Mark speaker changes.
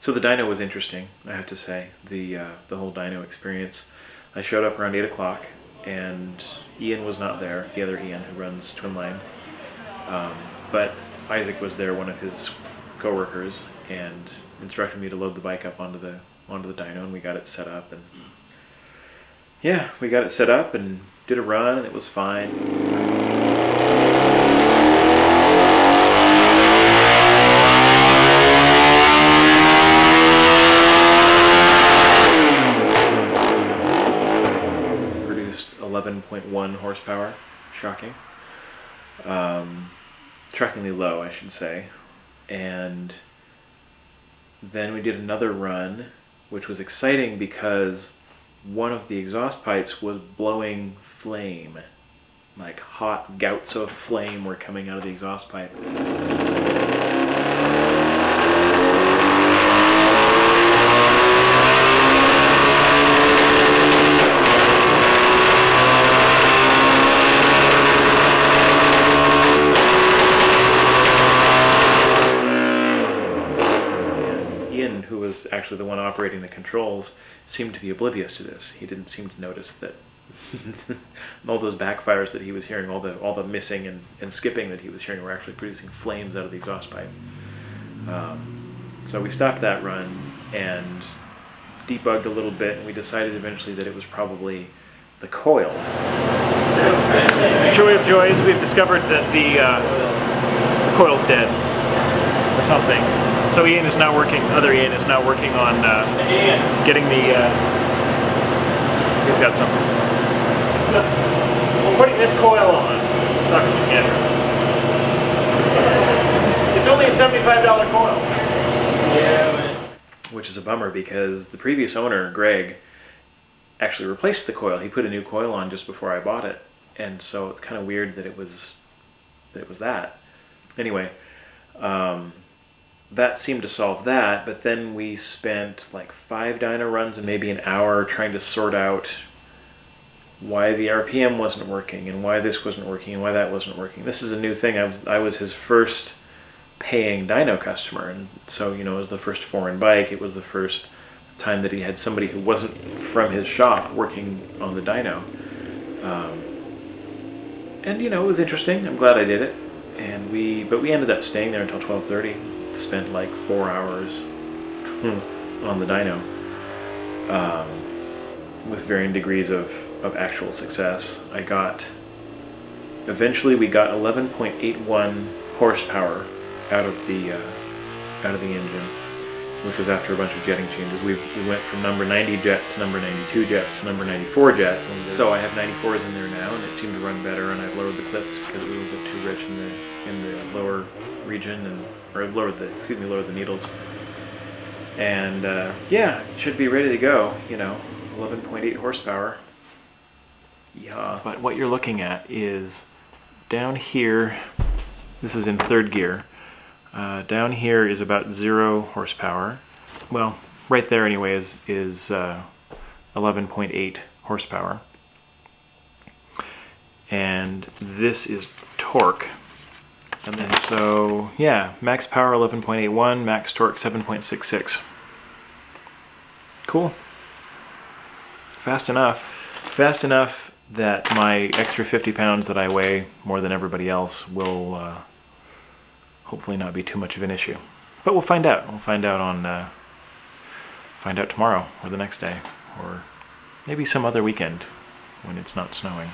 Speaker 1: So the dyno was interesting, I have to say, the whole dyno experience. I showed up around 8 o'clock, and Ian was not there, the other Ian who runs Twinline. But Isaac was there, one of his co-workers, and instructed me to load the bike up onto the dyno, and we got it set up. And yeah, we got it set up and did a run, and it was fine. Produced 11.1 horsepower, shocking. Shockingly low, I should say. And then we did another run, which was exciting because one of the exhaust pipes was blowing flame. Like hot gouts of flame were coming out of the exhaust pipe. Ian, who was actually the one operating the controls, seemed to be oblivious to this. He didn't seem to notice that all those backfires that he was hearing, all the missing and skipping that he was hearing were actually producing flames out of the exhaust pipe. So we stopped that run and debugged a little bit, and we decided eventually that it was probably the coil. Joy of joys, we've discovered that the coil's dead or something. So Ian is now working, other Ian is now working on getting the, he's got something. So, we're putting this coil on. It's only a $75 coil. Yeah. Which is a bummer because the previous owner, Greg, actually replaced the coil. He put a new coil on just before I bought it. And so it's kind of weird that it was that. Anyway, that seemed to solve that, but then we spent like 5 dyno runs and maybe an hour trying to sort out why the RPM wasn't working and why this wasn't working and why that wasn't working. This is a new thing. I was his first paying dyno customer, and so, you know, it was the first foreign bike. It was the first time that he had somebody who wasn't from his shop working on the dyno. And you know, it was interesting. I'm glad I did it. And but we ended up staying there until 12:30. Spent like 4 hours on the dyno, with varying degrees of actual success. Eventually we got 11.81 horsepower out of the engine, which was after a bunch of jetting changes. We went from number 90 jets to number 92 jets to number 94 jets. And so I have 94s in there now, and it seemed to run better. And I've lowered the clips because it was a bit too rich in the lower region, or lowered the needles. And yeah, it should be ready to go. You know, 11.8 horsepower. Yeah. But what you're looking at is down here. This is in 3rd gear. Down here is about 0 horsepower. Well, right there anyway is 11.8 horsepower. And this is torque. And then so, yeah, max power 11.81, max torque 7.66. Cool. Fast enough. Fast enough that my extra 50 pounds that I weigh more than everybody else will hopefully not be too much of an issue. But we'll find out. We'll find out tomorrow or the next day, or maybe some other weekend when it's not snowing.